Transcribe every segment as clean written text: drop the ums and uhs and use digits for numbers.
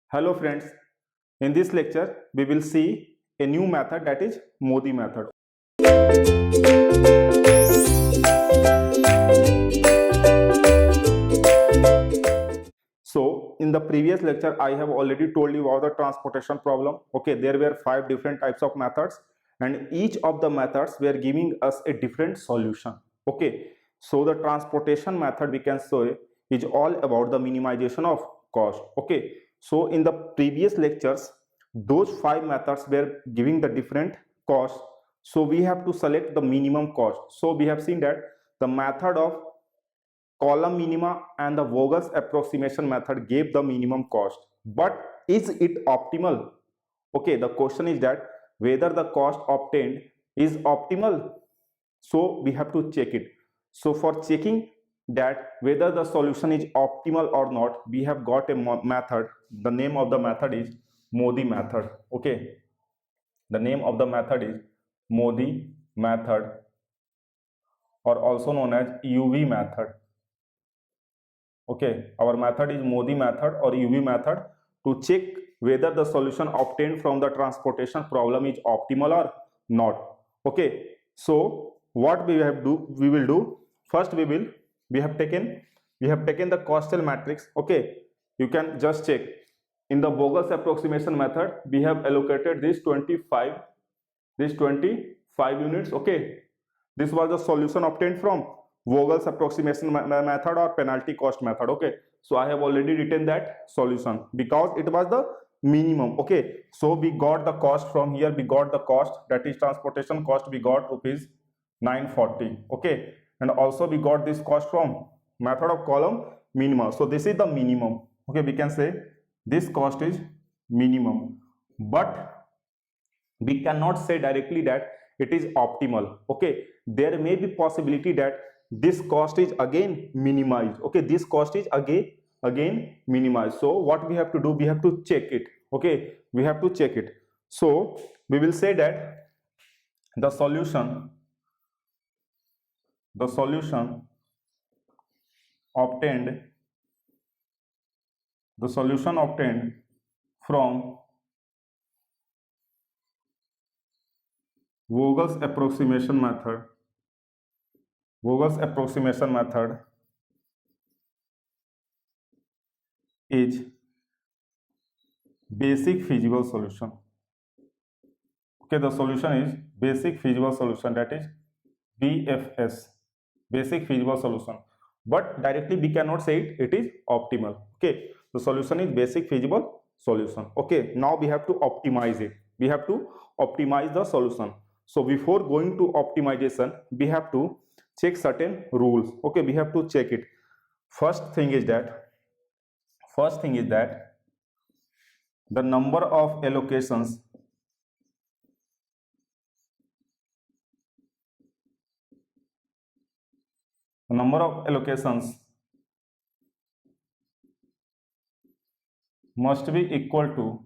Hello friends, in this lecture we will see a new method, that is Modi method. So in the previous lecture I have already told you about the transportation problem. Okay, there were 5 different types of methods and each of the methods were giving us a different solution. Okay, so the transportation method we can say is all about the minimization of cost. Okay, so in the previous lectures those 5 methods were giving the different cost, so we have to select the minimum cost. So we have seen that the method of column minima and the Vogel's approximation method gave the minimum cost, but is it optimal? Okay, the question is that whether the cost obtained is optimal. So we have to check it. So for checking that whether the solution is optimal or not, we have got a method. The name of the method is Modi method. Okay, the name of the method is Modi method, or also known as UV method. Okay, our method is Modi method or UV method to check whether the solution obtained from the transportation problem is optimal or not. Okay, so what we will do first, we have taken the Costel matrix. Okay, you can just check in the Vogel's approximation method we have allocated this 25 units. Okay, this was the solution obtained from Vogel's approximation method or penalty cost method. Okay, so I have already written that solution because it was the minimum. Okay, so we got the cost from here, we got the cost, that is transportation cost, we got rupees 940. Okay, and also we got this cost from method of column minima. So this is the minimum. Okay, we can say this cost is minimum, but we cannot say directly that it is optimal. Okay, there may be possibility that this cost is again minimized. Okay, this cost is again minimized. So what we have to do, we have to check it. Okay, we have to check it. So we will say that the solution obtained from Vogel's approximation method is basic feasible solution. Okay, the solution is basic feasible solution, that is BFS, basic feasible solution, but directly we cannot say it is optimal. Okay, the solution is basic feasible solution. Okay, now we have to optimize it. We have to optimize the solution. So before going to optimization, we have to check certain rules. Okay, we have to check it. First thing is that the number of allocations must be equal to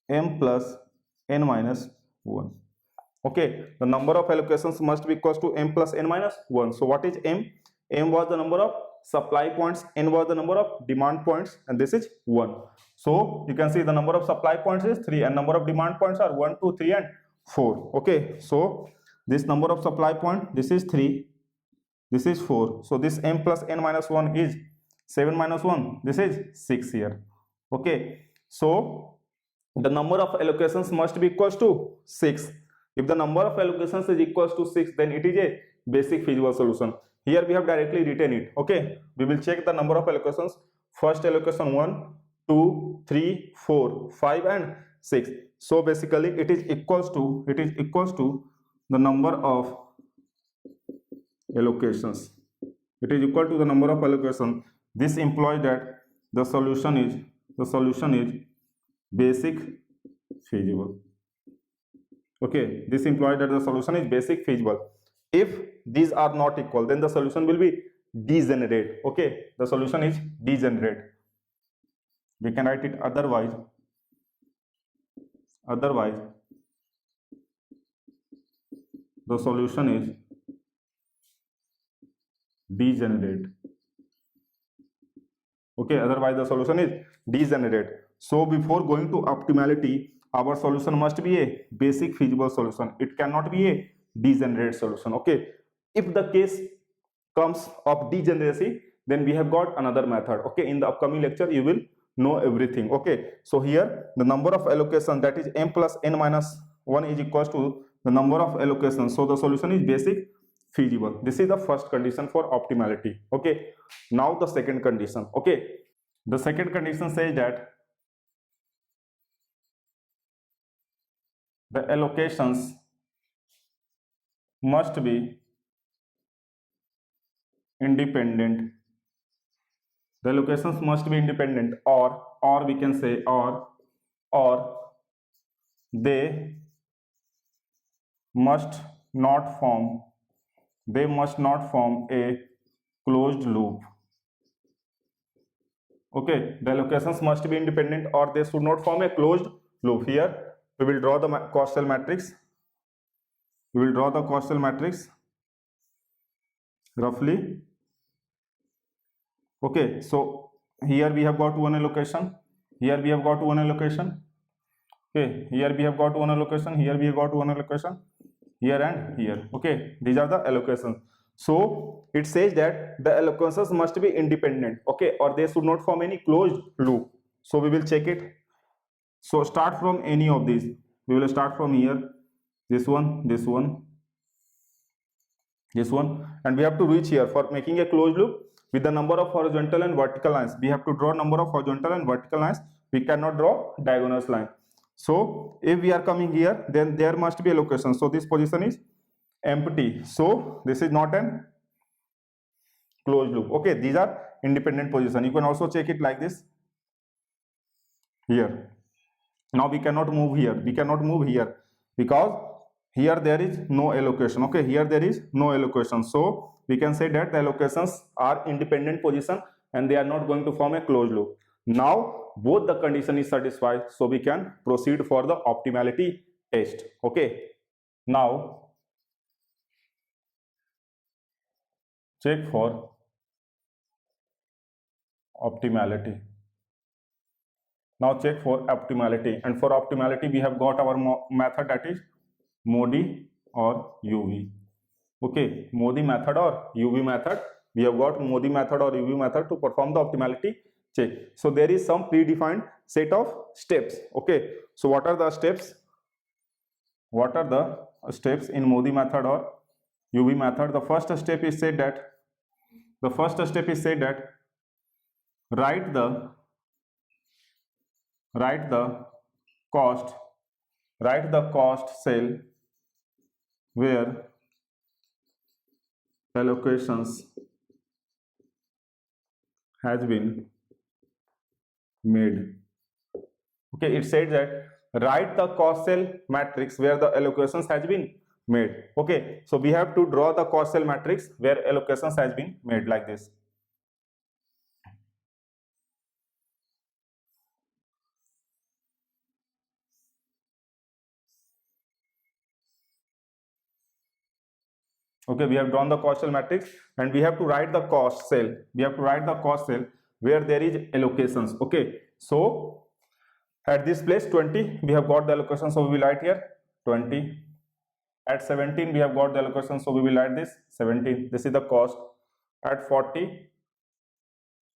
m plus n minus 1. Okay, the number of allocations must be equal to m plus n minus 1. So what is m? M was the number of supply points, n was the number of demand points, and this is 1. So you can see the number of supply points is 3 and number of demand points are 1, 2, 3 and 4. Okay, so this number of supply point, this is 3, this is 4. So this m plus n minus 1 is 7 minus 1, this is 6 here. Okay, so the number of allocations must be equals to 6. If the number of allocations is equals to 6, then it is a basic feasible solution. Here we have directly written it. Okay, we will check the number of allocations. First allocation 1, 2, 3, 4, 5 and 6. So basically it is equals to the number of allocations. It is equal to the number of allocations. This implies that the solution is basic feasible. Okay, this implies that the solution is basic feasible. If these are not equal, then the solution will be degenerate. Okay, the solution is degenerate. We can write it otherwise the solution is degenerate. Okay, otherwise the solution is degenerate. So before going to optimality, our solution must be a basic feasible solution. It cannot be a degenerate solution. Okay, if the case comes of degeneracy, then we have got another method. Okay, in the upcoming lecture you will know everything. Okay, so here the number of allocation, that is m plus n minus 1 is equals to the number of allocations. So the solution is basic feasible. This is the first condition for optimality. Okay, now the second condition. Okay, the second condition says that the allocations must be independent. The allocations must be independent, or we can say or they must not form a closed loop. Okay, the allocations must be independent or they should not form a closed loop. Here we will draw the Costello matrix. We will draw the Costello matrix roughly. Okay, so here we have got one allocation, here we have got one allocation. Okay, here we have got one allocation, here we have got one allocation, here and here. Okay, these are the allocations. So it says that the allocations must be independent. Okay, or they should not form any closed loop. So we will check it. So start from any of these. We will start from here, this one, this one, this one, and we have to reach here. For making a closed loop with the number of horizontal and vertical lines, we have to draw number of horizontal and vertical lines. We cannot draw diagonal line. So if we are coming here, then there must be a location. So this position is empty. So this is not an closed loop. Okay, these are independent position. You can also check it like this. Here. Now we cannot move here. We cannot move here because here there is no allocation. Okay, here there is no allocation. So we can say that the allocations are independent position and they are not going to form a closed loop. Now both the condition is satisfied, so we can proceed for the optimality test. Okay, now check for optimality. Now check for optimality, and for optimality we have got our method, that is MODI or UV. Okay, MODI method or UV method. We have got MODI method or UV method to perform the optimality check. So there is some predefined set of steps. Okay, so what are the steps? What are the steps in MODI method or UV method? The first step is said that write the cost cell where allocations has been made. Okay, it said that write the cost cell matrix where the allocations has been made. Okay, so we have to draw the cost cell matrix where allocations has been made like this. Okay, we have drawn the cost cell matrix and we have to write the cost cell. We have to write the cost cell where there is allocations. Okay, so at this place 20 we have got the allocation, so we will write here 20. At 17 we have got the allocation, so we will write this 17. This is the cost. At 40,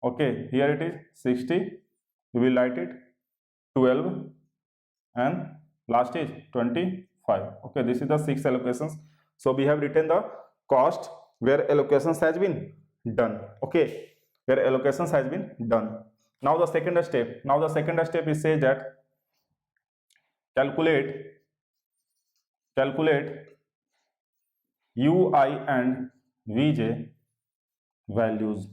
okay, here it is 60, we will write it 12, and last is 25. Okay, this is the 6 allocations. So we have written the cost where allocations has been done. Okay, where allocations has been done. Now the second step is say that calculate UI and Vj values.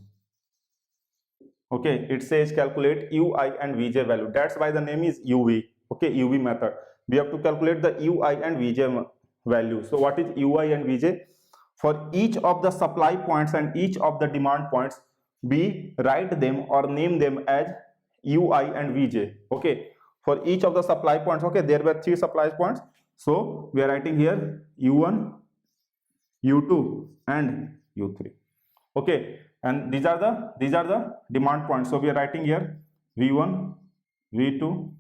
Okay, it says calculate UI and Vj value. That's why the name is UV. Okay, UV method. We have to calculate the UI and Vj value. So what is UI and Vj? For each of the supply points and each of the demand points, we write them or name them as UI and Vj. Okay, for each of the supply points, okay, there were 3 supply points, so we are writing here U1, U2 and U3. Okay, and these are the demand points. So we are writing here V1, V2,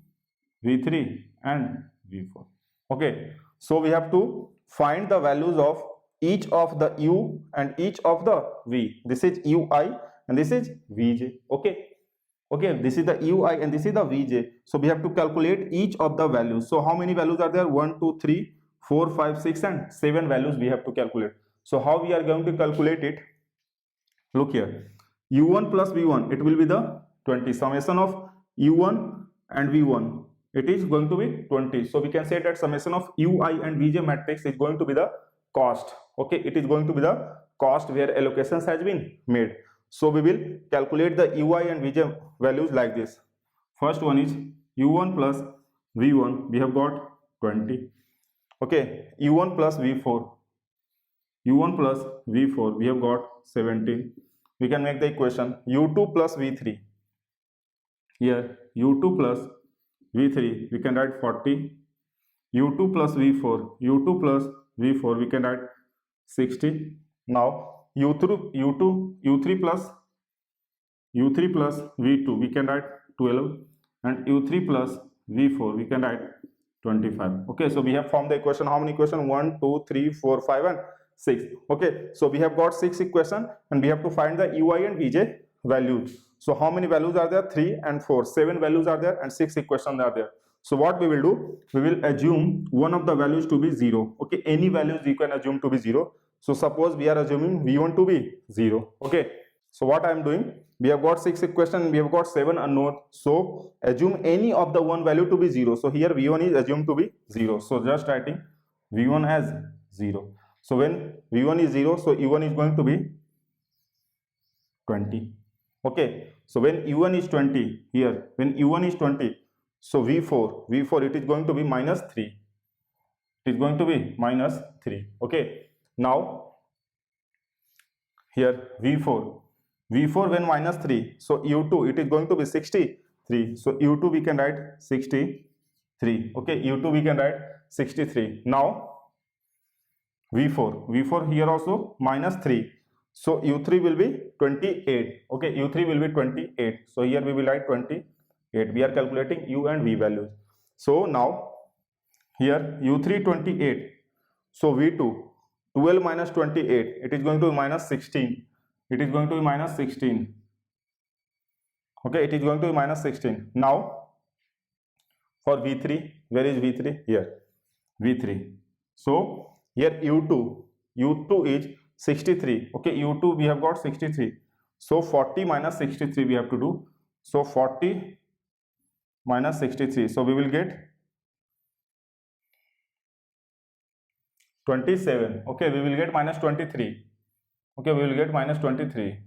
V3 and V4. Okay, so we have to find the values of each of the U and each of the V. This is UI and this is Vj. Okay, this is the UI and this is the Vj. So we have to calculate each of the values. So how many values are there? 1, 2, 3, 4, 5, 6 and 7 values we have to calculate. So how we are going to calculate it? Look here, U1 plus V1, it will be the 20. Summation of U1 and V1, it is going to be 20. So we can say that summation of UI and Vj matrix is going to be the cost. Okay, it is going to be the cost where allocations has been made. So we will calculate the UI and Vj values like this. First one is U1 plus V1, we have got 20. Okay, U1 plus V4, U1 plus V4, we have got 17. We can make the equation U2 plus V3. Here U2 plus V3, we can write 40. U2 plus V4, U2 plus V4, we can write 60. Now U3 plus V2, we can write 12, and U3 plus V4, we can write 25. Okay, so we have formed the equation. How many equation? 1, 2, 3, 4, 5 and 6. Okay, so we have got 6 equation and we have to find the UI and Vj values. So how many values are there? 3 and 4, 7 values are there and 6 equations are there. So what we will do, we will assume one of the values to be 0. Okay, any values you can assume to be 0. So suppose we are assuming V1 to be 0. Okay, so what I am doing, we have got 6 equations, we have got 7 unknown. So assume any of the one value to be 0. So here V1 is assumed to be 0. So just writing V1 as 0. So when V1 is 0, so U1 is going to be 20. Okay, so when U1 is 20, here when U1 is 20, so V4 it is going to be minus 3. It is going to be minus 3. Okay, now here V4 when minus 3, so U2 it is going to be 63. So U2 we can write 63. Okay, U2 we can write 63. Now V4 here also minus 3. So U3 will be 28. Okay, U3 will be 28. So here we will write 28. We are calculating U and V values. So now here U3 28. So V2 12 minus 28. It is going to be minus 16. It is going to be minus 16. Okay, it is going to be minus 16. Now for V3, where is V3? Here V3. So here U2 is 63. Okay, U2 we have got 63. So 40 minus 63 we have to do. So 40 minus 63. So we will get 27. Okay, we will get minus 23. Okay, we will get minus 23.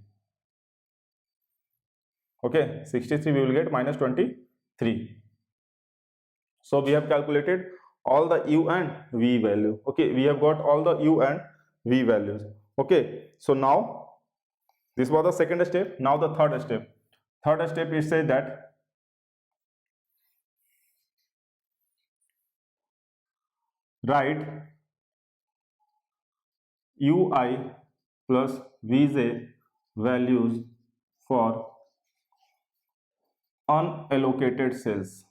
Okay, 63 we will get minus 23. So we have calculated all the U and V value. Okay, we have got all the U and V values. Okay, so now this was the second step. Now the third step. Third step is say that write UI plus Vj values for unallocated cells.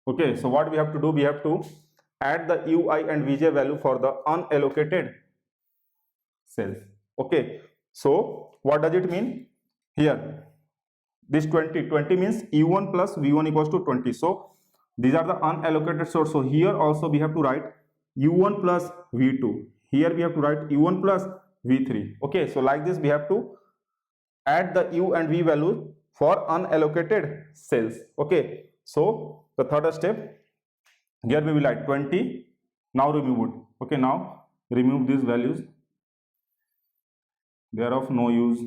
Okay, so what we have to do, we have to add the UI and Vj value for the unallocated cells. Okay, so what does it mean? Here this 20 means U1 plus V1 equals to 20. So these are the unallocated source. So here also we have to write U1 plus V2. Here we have to write U1 plus V3. Okay, so like this we have to add the U and V value for unallocated cells. Okay, so the third step, here we will write 20. Now remove it. Okay, now remove these values. They are of no use.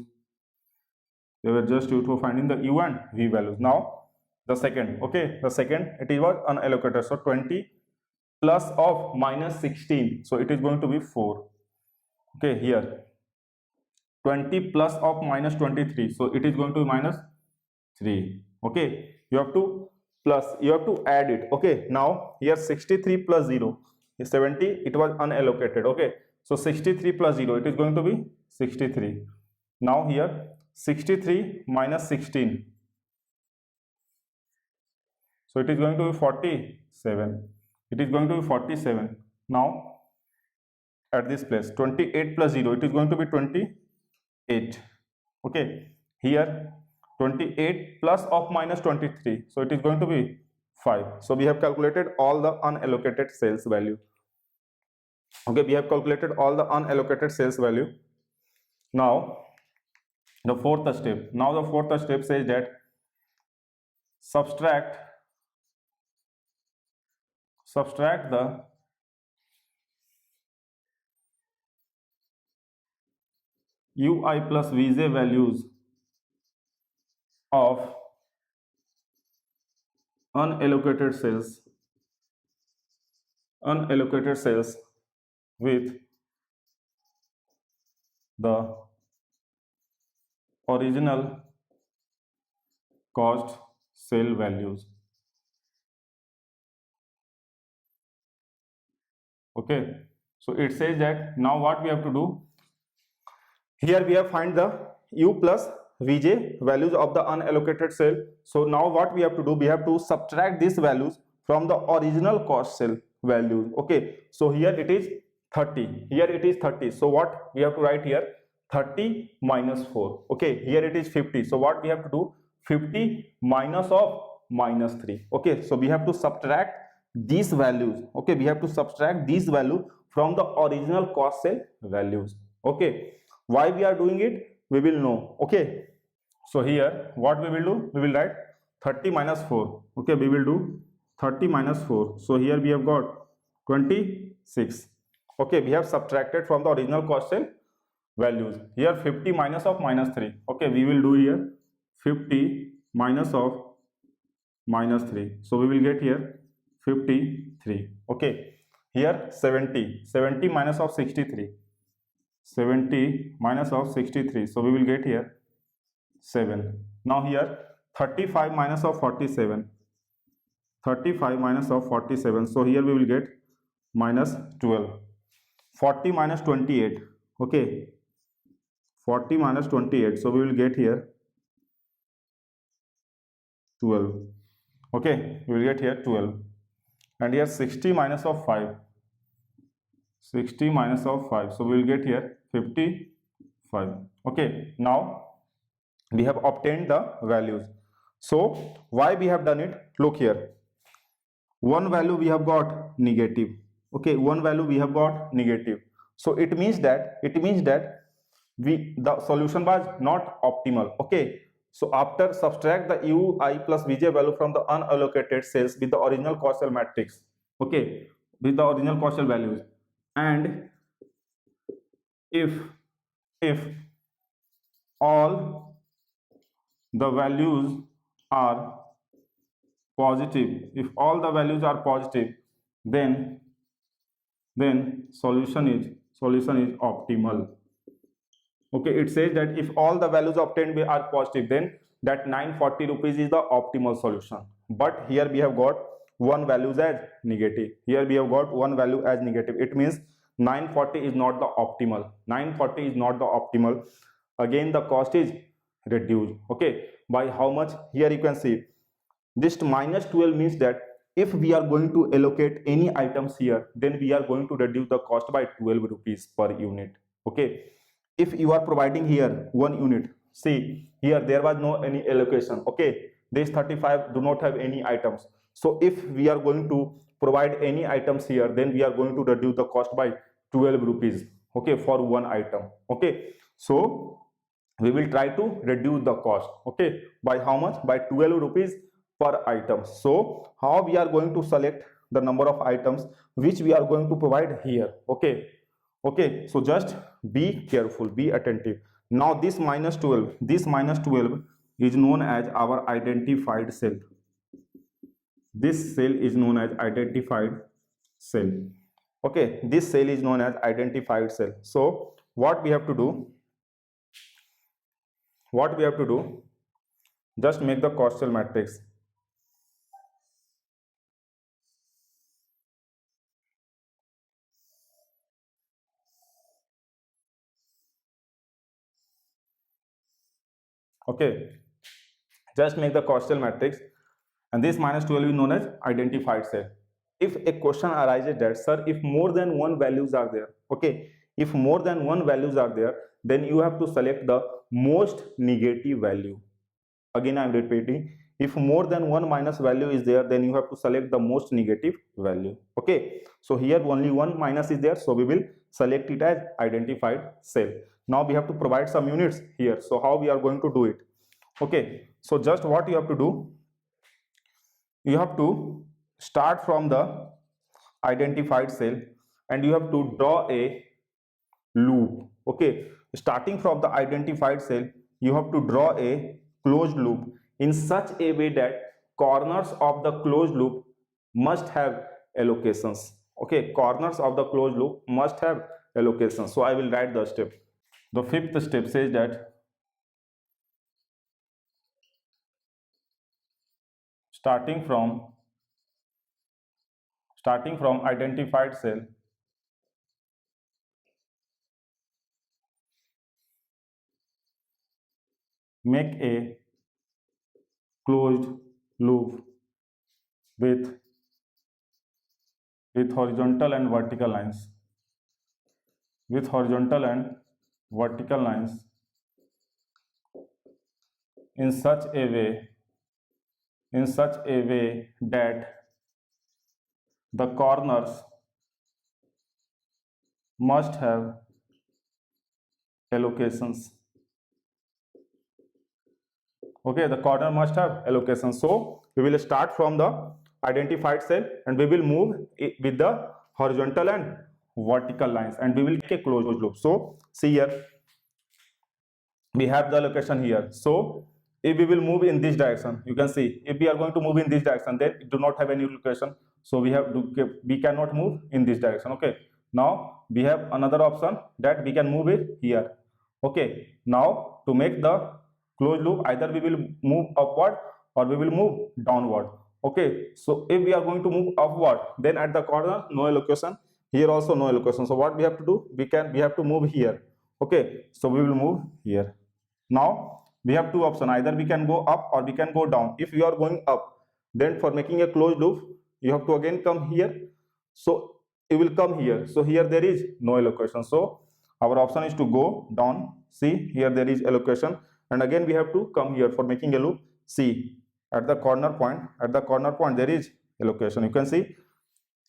They were just used for finding the U and V values. Now the second. Okay, the second, it is what? Unallocated. So 20 plus of minus 16. So it is going to be 4. Okay, here 20 plus of minus 23. So it is going to be minus 3. Okay, you have to plus, you have to add it. Okay, now here 63 plus 0 is 70. It was unallocated. Okay, So 63 plus 0, it is going to be 63. Now here 63 minus 16. So it is going to be 47. It is going to be 47. Now at this place 28 plus 0, it is going to be 28. Okay, here 28 plus of minus 23, so it is going to be 5. So we have calculated all the unallocated sales value. Okay, we have calculated all the unallocated sales value. Now the fourth step. Now the fourth step says that subtract the UI plus VJ values of unallocated sales with the original cost sale values. Okay, so it says that now what we have to do, here we have find the U plus VJ values of the unallocated sale. So now what we have to do, we have to subtract these values from the original cost sale values. Okay, so here it is 30, here it is 30. So what we have to write here, 30 minus 4. Okay, here it is 50. So what we have to do, 50 minus of minus 3. Okay, so we have to subtract these values. Okay, we have to subtract these values from the original cost sale values. Okay, why we are doing it, we will know. Okay, so here what we will do, we will write 30 minus 4. Okay, we will do 30 minus 4. So here we have got 26. Okay, we have subtracted from the original cost sale values. Here 50 minus of minus 3. Okay, we will do here 50 minus of minus 3. So we will get here 53. Okay, here 70 minus of 63. 70 minus of 63. So we will get here 7. Now here 35 minus of 47. 35 minus of 47. So here we will get minus 12. 40 minus 28. Okay, 40 minus 28. So we will get here 12. Okay, we will get here 12. And here 60 minus of 5. 60 minus of 5. So we will get here 55. Okay, now we have obtained the values. So why we have done it? Look here. One value we have got negative. Okay, one value we have got negative. So it means that the solution was not optimal. Okay, so after subtract the UI plus VJ value from the unallocated sales with the original cost sale matrix. Okay, with the original cost sale values, and if all the values are positive, if all the values are positive, then solution is optimal. Okay, it says that if all the values obtained are positive, then that 940 rupees is the optimal solution. But here we have got one value as negative. Here we have got one value as negative. It means 940 is not the optimal. 940 is not the optimal. Again, the cost is reduced. Okay, by how much? Here you can see this minus 12 means that if we are going to allocate any items here, then we are going to reduce the cost by 12 rupees per unit. Okay, if you are providing here 1 unit, see here there was no any allocation. Okay, this 35 do not have any items. So if we are going to provide any items here, then we are going to reduce the cost by 12 rupees. Okay, for one item. Okay, so we will try to reduce the cost. Okay, by how much? By 12 rupees per item. So how we are going to select the number of items which we are going to provide here. Okay, so just be careful, be attentive. Now this minus 12 is known as our identified cell. This cell is known as identified cell. Okay, this cell is known as identified cell. So what we have to do, just make the cost cell matrix. Okay, just make the Costel matrix, and this minus 2 will be known as identified cell. If a question arises that, sir, if more than one values are there, okay, if more than one values are there, then you have to select the most negative value. Again I am repeating, if more than one minus value is there, then you have to select the most negative value. Okay, so here only one minus is there, so we will select it as identified cell. Now we have to provide some units here. So how we are going to do it? Okay, so just what you have to do, you have to start from the identified cell and you have to draw a loop. Okay, starting from the identified cell, you have to draw a closed loop in such a way that corners of the closed loop must have allocations. Okay, corners of the closed loop must have allocations. So I will write the step. The fifth step says that starting from identified cell, make a closed loop with horizontal and vertical lines, with horizontal and vertical lines in such a way that the corners must have allocations. Okay, the corner must have allocations. So we will start from the identified cell and we will move with the horizontal and vertical lines and we will make a closed loop. So see here, we have the allocation here. So if we will move in this direction, you can see if we are going to move in this direction, then it do not have any allocation. So we cannot move in this direction. Okay, now we have another option that we can move it here. Okay, now to make the closed loop, either we will move upward or we will move downward. Okay, so if we are going to move upward, then at the corner no allocation, here also no allocation. So what we have to do, we have to move here. Okay, so we will move here. Now we have two options, either we can go up or we can go down. If you are going up, then for making a closed loop you have to again come here, so it will come here. So here there is no allocation, so our option is to go down. See, here there is allocation, and again we have to come here for making a loop. See, at the corner point there is allocation. You can see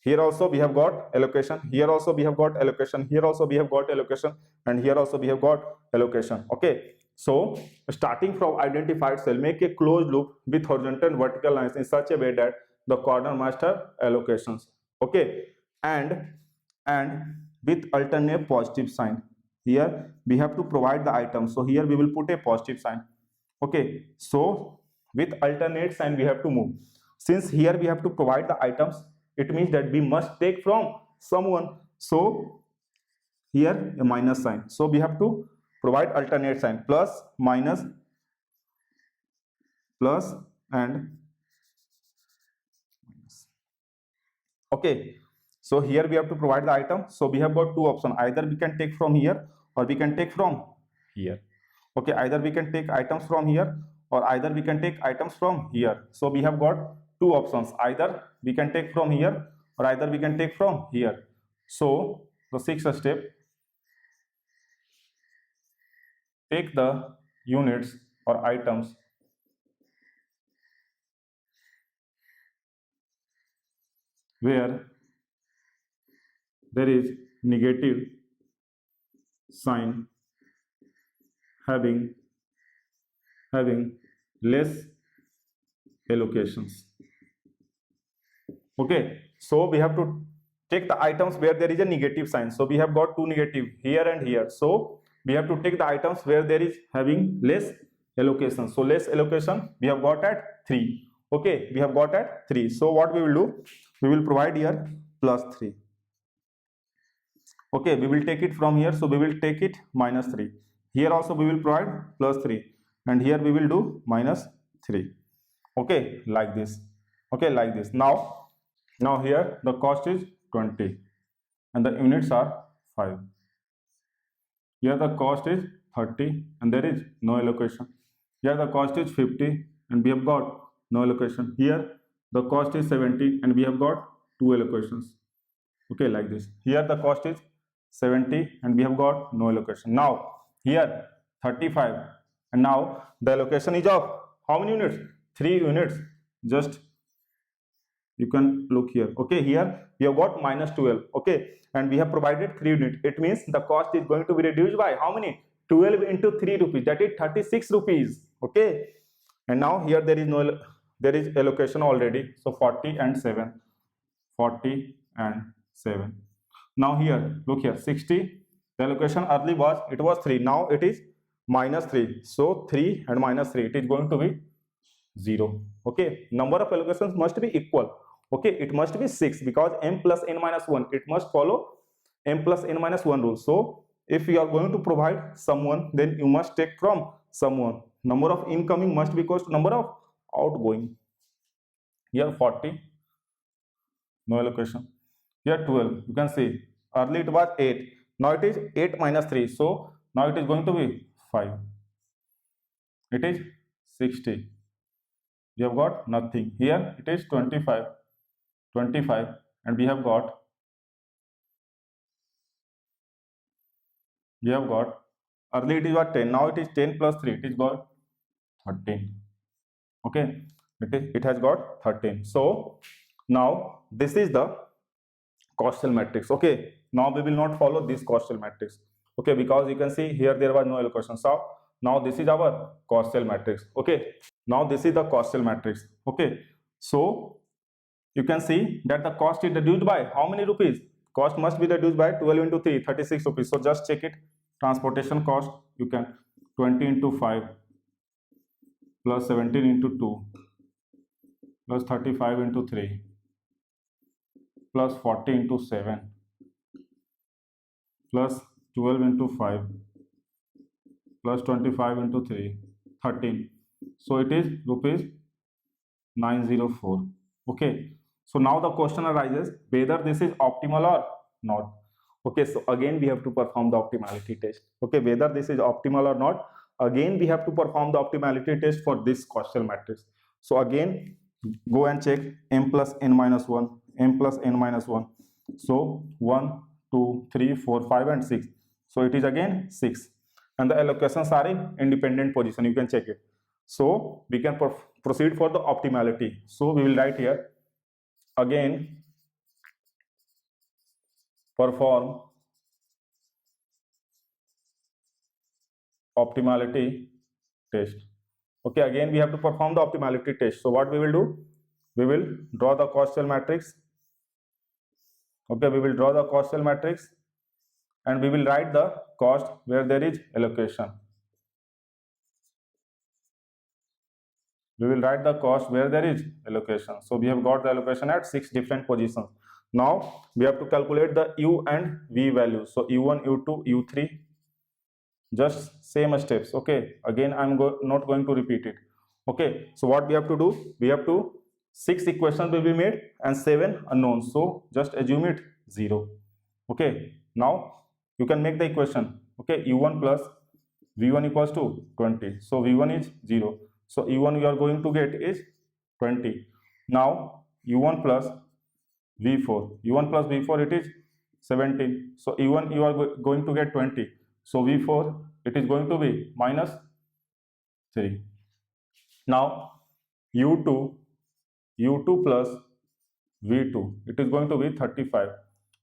here also we have got allocation, here also we have got allocation, here also we have got allocation, and here also we have got allocation. Okay, so starting from identified cell, make a closed loop with horizontal and vertical lines in such a way that the corner must have allocations. Okay, and with alternate positive sign. Here we have to provide the item, so here we will put a positive sign. Okay, so with alternate sign we have to move. Since here we have to provide the items, it means that we must take from someone. So here a minus sign, so we have to provide alternate sign, plus, minus, plus, and minus. Okay, so here we have to provide the item, so we have got two options, either we can take from here or we can take from here. Okay, either we can take items from here or either we can take items from here. So we have got two options, either we can take from here or either we can take from here. So the sixth step, take the units or items where there is negative sign having less allocations. Okay, so we have to take the items where there is a negative sign. So we have got two negative here and here, so we have to take the items where there is having less allocation. So less allocation we have got at 3. Okay, we have got at 3. So what we will do, we will provide here plus 3. Okay, we will take it from here, so we will take it minus 3. Here also we will provide plus 3, and here we will do minus 3. Okay, like this. Okay, like this. Now here the cost is 20 and the units are 5. Here the cost is 30 and there is no allocation. Here the cost is 50 and we have got no allocation. Here the cost is 70 and we have got two allocations. Okay, like this. Here the cost is 70 and we have got no allocation. Now here 35 and now the allocation is of how many units? 3 units. Just you can look here. Okay, here we have got minus 12. Okay, and we have provided 3 units. It means the cost is going to be reduced by how many? 12 into 3 rupees, that is 36 rupees. Okay, and now here there is no, there is allocation already, so 40 and 7, 40 and 7. Now here look here, 60, the allocation early was, it was 3, now it is minus 3, so 3 and minus 3, it is going to be 0. Okay, number of allocations must be equal. Okay, it must be 6 because m plus n minus 1, it must follow m plus n minus 1 rule. So if you are going to provide someone, then you must take from someone. Number of incoming must be equal to number of outgoing. Here 40, no allocation. Here 12, you can see early it was 8, now it is 8 minus 3, so now it is going to be 5. It is 60. We have got nothing. Here it is 25, and we have got early it is what 10, now it is 10 plus 3, it is got 13. Okay, it has got 13. So now this is the Costal matrix. Okay, now we will not follow this Costal matrix. Okay, because you can see here there was no allocation. So now this is our Costal matrix. Okay, now this is the Costal matrix. Okay, so you can see that the cost is reduced by how many rupees? Cost must be reduced by 12 into 3, 36 rupees. So just check it. Transportation cost, you can 20 into 5 plus 17 into 2 plus 35 into 3 plus 40 into 7 plus 12 into 5 plus 25 into 3, 13. So it is rupees 904. Okay, so now the question arises whether this is optimal or not. Okay, so again we have to perform the optimality test. Okay, whether this is optimal or not, again we have to perform the optimality test for this Costal matrix. So again go and check m plus n minus 1, m plus n minus 1. So 1, 2, 3, 4, 5 and 6. So it is again 6 and the allocations are in independent position, you can check it. So we can proceed for the optimality. So we will write here again perform optimality test. Okay, again we have to perform the optimality test. So what we will do? We will draw the Costal matrix. Okay, we will draw the Costal matrix and we will write the cost where there is allocation. We will write the cost where there is allocation. So we have got the allocation at 6 different positions. Now we have to calculate the U and V values. So U1, U2, U3, just same steps. Okay, again I'm not going to repeat it. Okay, so what we have to do? We have to 6 equations will be made and 7 unknowns. So just assume it 0. Okay, now you can make the equation. Okay, U1 plus V1 equals to 20. So V1 is 0. So U1 you are going to get is 20. Now U1 plus V4. U1 plus V4 it is 17. So U1 you are going to get 20. So V4 it is going to be minus 3. Now U2 plus V2 it is going to be 35.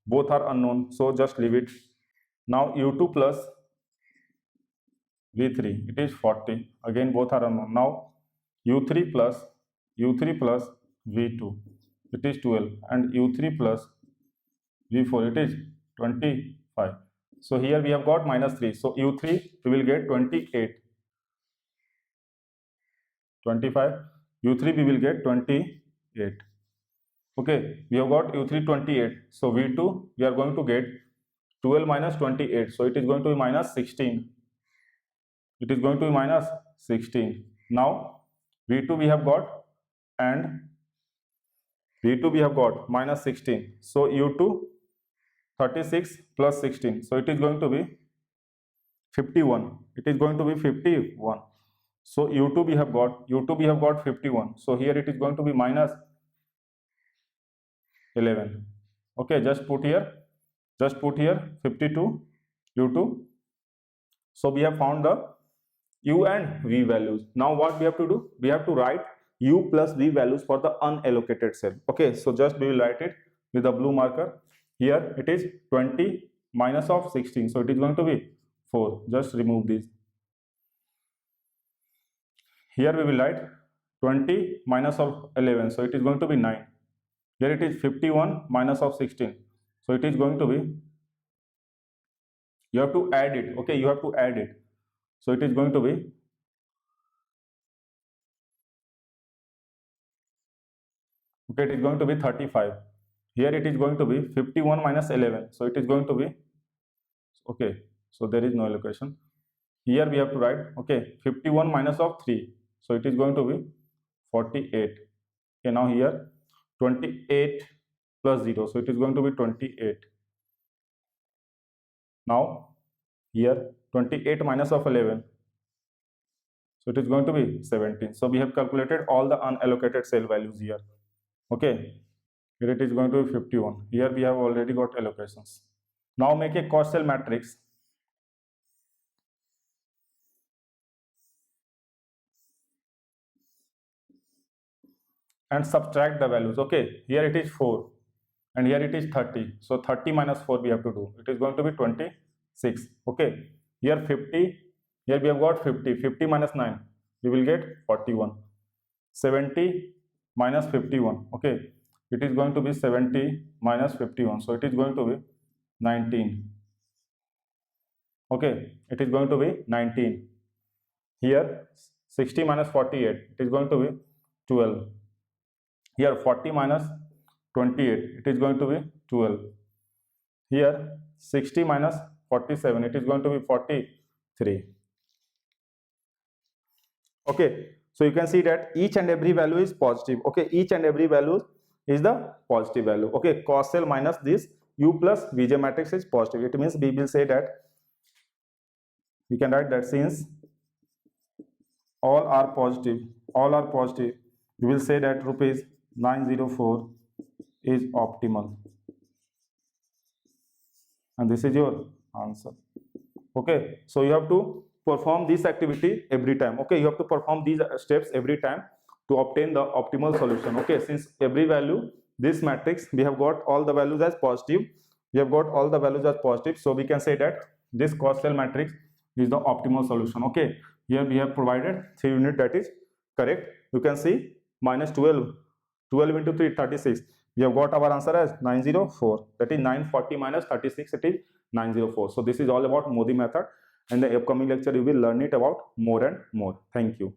Both are unknown, so just leave it. Now U2 plus V3 it is 40. Again both are unknown. Now U3 plus V2 it is 12 and U3 plus V4 it is 25. So here we have got minus 3. So U3 we will get 28. 25. U3 we will get 28. Okay, we have got U3 28. So V2 we are going to get 12 minus 28. So it is going to be minus 16. It is going to be minus 16. Now V2 we have got and V2 we have got minus 16. So U2 36 plus 16. So it is going to be 51. It is going to be 51. So u2 we have got 51. So here it is going to be minus 11. Okay, just put here 52 u2. So we have found the u and v values. Now what we have to do? We have to write u plus v values for the unallocated cell. Okay, so just we will write it with a blue marker. Here it is 20 minus of 16. So it is going to be 4. Just remove this. Here we will write 20 minus of 11. So it is going to be 9. Here it is 51 minus of 16. So it is going to be, you have to add it. Okay, you have to add it. So it is going to be, okay, it is going to be 35. Here it is going to be 51 minus 11. So it is going to be, okay, so there is no allocation. Here we have to write, okay, 51 minus of 3. So it is going to be 48. Okay, now here 28 plus 0. So it is going to be 28. Now here 28 minus of 11. So it is going to be 17. So we have calculated all the unallocated cell values here. Okay, here it is going to be 51. Here we have already got allocations. Now make a cost cell matrix. And subtract the values. Okay, here it is 4 and here it is 30. So 30 minus 4 we have to do. It is going to be 26. Okay, here 50. Here we have got 50. 50 minus 9. We will get 41. 70 minus 51. Okay, it is going to be 70 minus 51. So it is going to be 19. Okay, it is going to be 19. Here 60 minus 48. It is going to be 12. Here 40 minus 28. It is going to be 12. Here 60 minus 47. It is going to be 43. Okay, so you can see that each and every value is positive. Okay, each and every value is the positive value. Okay, cost cell minus this u plus vj matrix is positive. It means we will say that, we can write that since all are positive, we will say that rupees 904 is optimal, and this is your answer. Okay, so you have to perform this activity every time. Okay, you have to perform these steps every time to obtain the optimal solution. Okay, since every value, this matrix we have got all the values as positive, so we can say that this cost cell matrix is the optimal solution. Okay, here we have provided 3 unit, that is correct. You can see minus 12 into 3, 36. We have got our answer as 904. That is 940 minus 36. It is 904. So this is all about Modi method. In the upcoming lecture, you will learn it about more and more. Thank you.